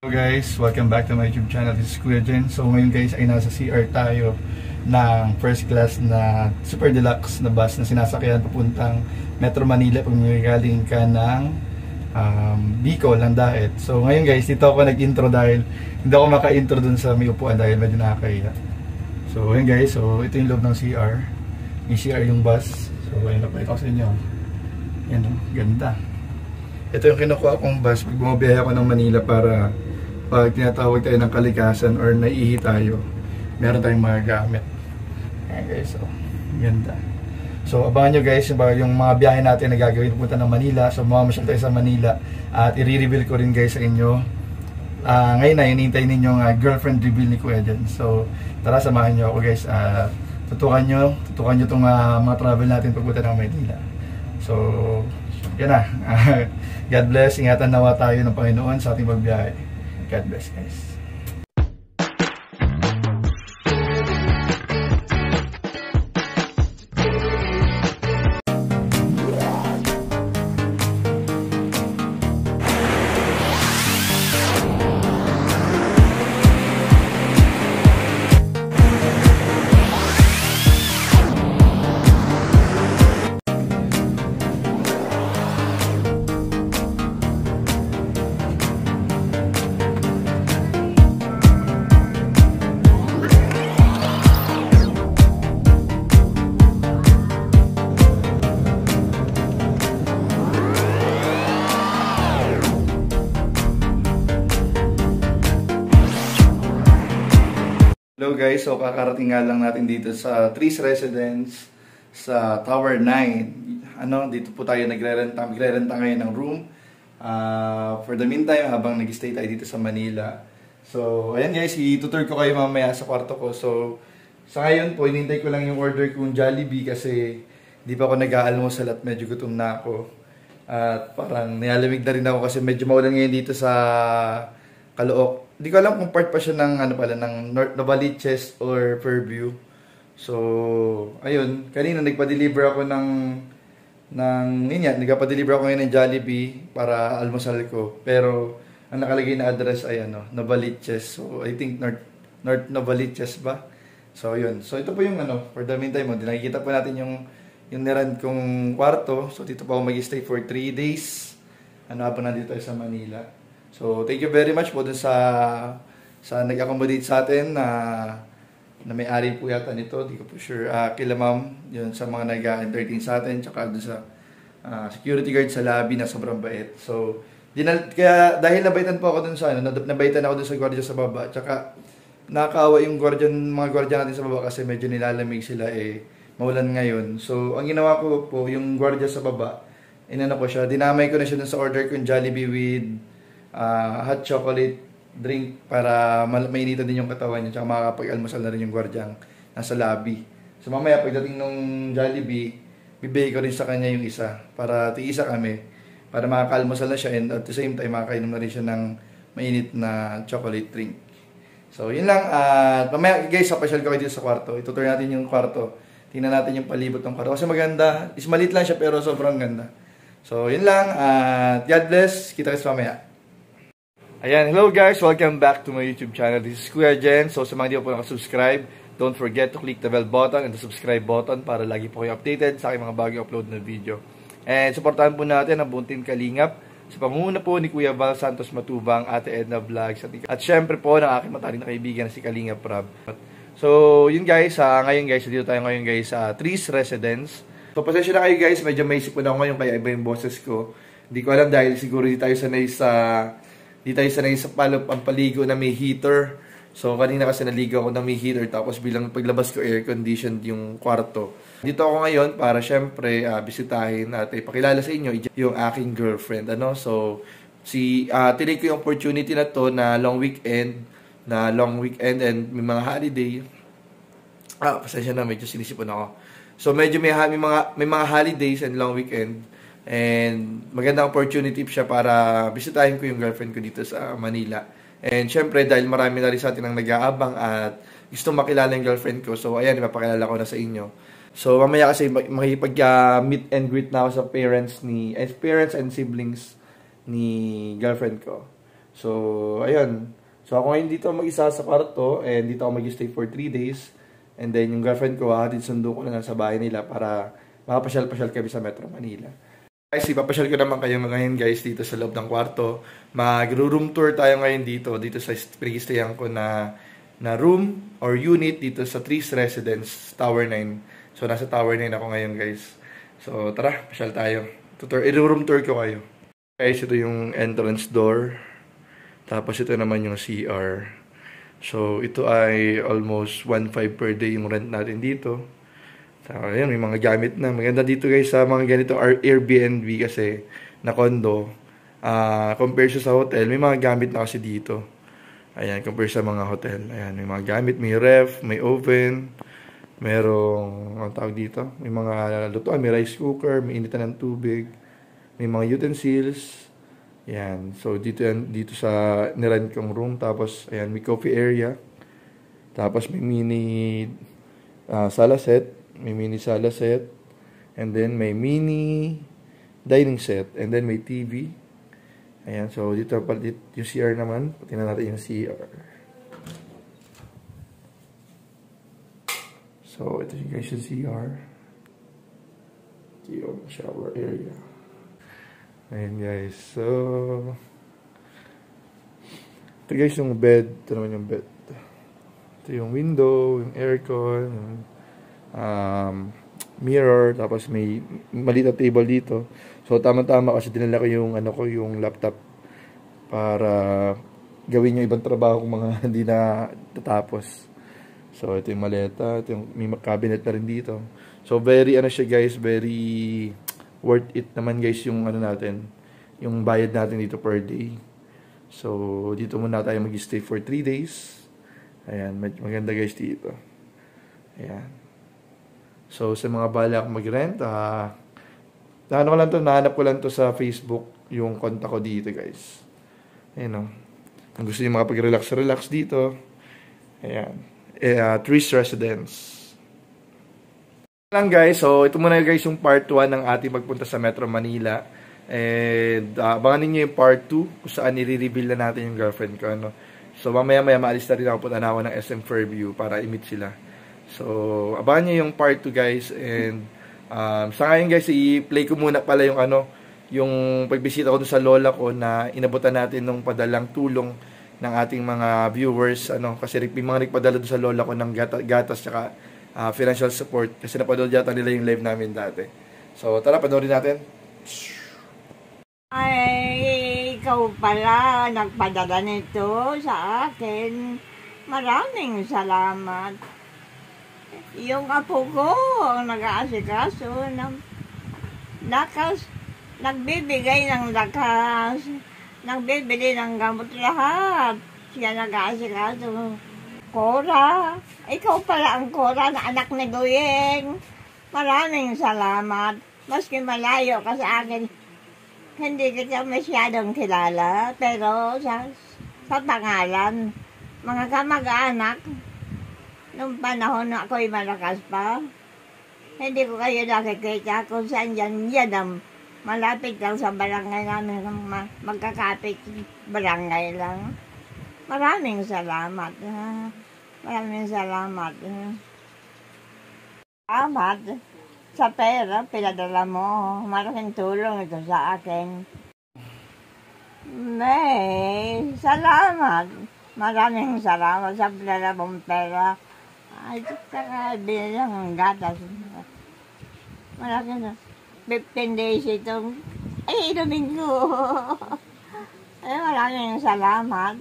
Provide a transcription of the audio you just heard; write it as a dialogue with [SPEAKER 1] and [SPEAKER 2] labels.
[SPEAKER 1] Hello guys, welcome back to my YouTube channel. This is Kuya Jen. So ngayon guys ay nasa CR tayo ng first class na super deluxe na bus na sinasakyan papuntang Metro Manila pag galing ka ng Bicol, Landaet. So ngayon guys, dito ako nag-intro dahil hindi ako maka-intro dun sa may upuan dahil medyo nakakahiya. So ngayon guys, so ito yung loob ng CR. Yung CR yung bus. So ayun na pa ito sa inyo. Yan o, ganda. Ito yung kinukuha kong bus pag bumabiyahe ako ng Manila para pag tinatawag tayo ng kalikasan or naiihi tayo, meron tayong mga gamit. Ayan guys, so ganda. So abangan nyo guys yung mga biyahe natin na gagawin pupunta ng Manila. So mamamasyal tayo sa Manila at i-reveal ko rin guys sa inyo. Ngayon na hinihintay ninyong girlfriend reveal ni Kuya Jen. So tara, samahan nyo ako guys. Tutukan nyo itong mga travel natin pupunta ng Manila. So yan na. God bless, ingatan nawa tayo ng Panginoon sa ating pagbiyahe. God bless guys. Hello guys, so kakarating nga lang natin dito sa Trees Residence sa Tower 9. Dito po tayo magrerenta ngayon ng room. For the meantime, habang nag-stay tayo dito sa Manila. So, ayan guys, itutur ko kayo mamaya sa kwarto ko. So, sa ngayon po, inintay ko lang yung order kong Jollibee kasi di pa ako nag-aalmusal at medyo gutom na ako. At parang nilalamig na rin ako kasi medyo maulan ngayon dito sa Calooc. Hindi ko alam kung part pa siya ng ng Novaliches or Fairview. So, ayun, kanina nagpa-deliver ako nagpa-deliver ako ngayon ng Jollibee para almusal ko. Pero ang nakalagay na address ay Novaliches. So, I think North Novaliches ba? So, yun. So, ito po yung for the meantime, nakikita po natin yung niran kong kwarto. So, dito po ako mag-stay for 3 days. Habang nandito tayo sa Manila. So, thank you very much po dun sa nag-accommodate sa atin na may-ari po yata nito. Di ko po sure. Kila ma'am, yun, sa mga nag-entertain sa atin, tsaka dun sa security guard sa lobby na sobrang bait. So, kaya dahil nabaitan po ako dun sa nabaitan ako dun sa gwardiya sa baba, tsaka nakakaawa yung mga gwardiya natin sa baba kasi medyo nilalamig sila maulan ngayon. So, ang ginawa ko po, yung gwardiya sa baba, dinamay ko na siya dun sa order kong Jollibee with hot chocolate drink para mainitan din yung katawan niya, tsaka makakapag-almusal na rin yung gwardyang nasa lobby. So mamaya pagdating nung Jollibee, bibigay ko rin sa kanya yung isa para tiisa kami, para makaka-almusal na siya and at the same time makakainom na rin siya ng mainit na chocolate drink. So yun lang, mamaya guys, papasyal ko kayo dito sa kwarto. Itutur natin yung kwarto, tingnan natin yung palibot ng kwarto kasi maganda, malit lang siya pero sobrang ganda. So yun lang, God bless, kita kayo mamaya. Ayan, hello guys, welcome back to my YouTube channel. This is Kuya Jen. So sa mga hindi po nakasubscribe, don't forget to click the bell button and the subscribe button para lagi po kayo updated sa aking mga bagong upload na video. And supportahan po natin ang buong team Kalingap sa pangunguna po ni Kuya Val Santos Matubang, Ate Edna Vlogs, at syempre po ng aking mataling na kaibigan si Kalingap Rob. So yun guys, ngayon guys, dito tayo ngayon guys sa Trees Residence. So pasensya na kayo guys, medyo may isip po na ako ngayon kaya iba yung boses ko. Hindi ko alam dahil siguro di tayo sanay sa pampaligo na may heater. So, kanina kasi naligo ako na may heater. Tapos, bilang paglabas ko, air-conditioned yung kwarto. Dito ako ngayon para, syempre, bisitahin at ipakilala sa inyo yung aking girlfriend. So, tinake ko yung opportunity na to na long weekend and may mga holiday. Pasensya na, medyo sinisipon ako. So, medyo may mga holidays and long weekend. And magandang opportunity siya para bisitahin ko yung girlfriend ko dito sa Manila. And syempre, dahil marami na rin sa atin ang nag-aabang at gusto makilala yung girlfriend ko. So, ayan, ipapakilala ko na sa inyo. So, mamaya kasi makikipag-meet and greet na ako sa parents and siblings ni girlfriend ko. So, ayun. So, ako ngayon dito mag-isa sa kwarto and dito ako mag-stay for 3 days. And then, yung girlfriend ko, hatid sundo ko na lang sa bahay nila para makapasyal-pasyal kami sa Metro Manila. Guys, ipapasyal ko naman kayo ngayon guys dito sa loob ng kwarto. Mag-room tour tayo ngayon dito sa pre-stayan ko na room or unit dito sa Trees Residence, Tower 9. So, nasa Tower 9 ako ngayon guys. So, tara, pasyal tayo. I-room tour ko kayo. Guys, ito yung entrance door. Tapos ito naman yung CR. So, ito ay almost 1.5 per day yung rent natin dito. So, ayan, may mga gamit na. Maganda dito guys sa mga ganito Airbnb kasi na condo. Compare sa hotel, may mga gamit na kasi dito. Ayan, compare sa mga hotel. Ayan, may mga gamit. May ref, may oven. Merong, ang tawag dito? May mga lutuan, may rice cooker, may initan ng tubig. May mga utensils. Ayan, so dito sa nirent kong room. Tapos, ayan, may coffee area. Tapos, may mini sala set. May mini sala set. And then, may mini dining set. And then, may TV. Ayan. So, dito yung CR naman. Tingnan natin yung CR. So, ito yung guys yung CR. Ito yung shower area. Ayan guys. So, ito guys yung bed. Ito naman yung bed. Ito yung window, yung aircon, yung mirror, tapos may maliit na table dito. So tama-tama kasi dinala ko yung laptop para gawin yung ibang trabaho kung mga hindi na tatapos. So ito yung maleta, ito yung may cabinet na rin dito. So very siya guys, very worth it naman guys yung natin, yung bayad natin dito per day. So dito muna tayo mag-stay for 3 days. Ayan, maganda guys dito. Ayan. So, sa mga balak mag-rent, nahanap ko lang to sa Facebook, yung konta ko dito, guys. Ayan, o. Kung gusto nyo makapag-relax dito, ayan. Trees Residence. Lang, guys. So, ito muna, guys, yung part 1 ng ating pagpunta sa Metro Manila. And, abangan ninyo yung part 2, kung saan nire-reveal na natin yung girlfriend ko, ano. So, mamaya-maya, maalis na rin ako, punta na ako ng SM Fairview para i-meet sila. So, abangan nyo yung part 2 guys. And sa ngayon guys, i-play ko muna pala yung yung pagbisita ko doon sa lola ko na inabutan natin nung padalang tulong ng ating mga viewers. Kasi may mga nagpadala doon sa lola ko ng gatas tsaka financial support. Kasi napanood yata nila yung live namin dati. So, tara, panoorin natin.
[SPEAKER 2] Ay, ikaw pala nagpadala nito sa akin. Maraming salamat. Yung apo ko ang nag-aasikaso ng lakas, nagbibigay ng lakas, nagbibili ng gamot lahat. Siya nag-aasikaso. Cora, ikaw pala ang Cora na anak ni Guyeng. Maraming salamat. Maski malayo ka sa akin, hindi kita masyadong kilala, pero sa pangalan, mga kamag-anak, nung panahon na ako'y malakas pa, hindi ko kayo nakikita kung saan yan ang malapit lang sa barangay namin, magkakapit barangay lang. Maraming salamat. Maraming salamat. Salamat sa pera, pinadala mo. Malaking tulong ito sa akin. May salamat. Maraming salamat sa pinadala mong pera. Ay, saka bilang ang gatas. Malaki na. 15 days itong, ay, Domingo. Ay, maraming salamat.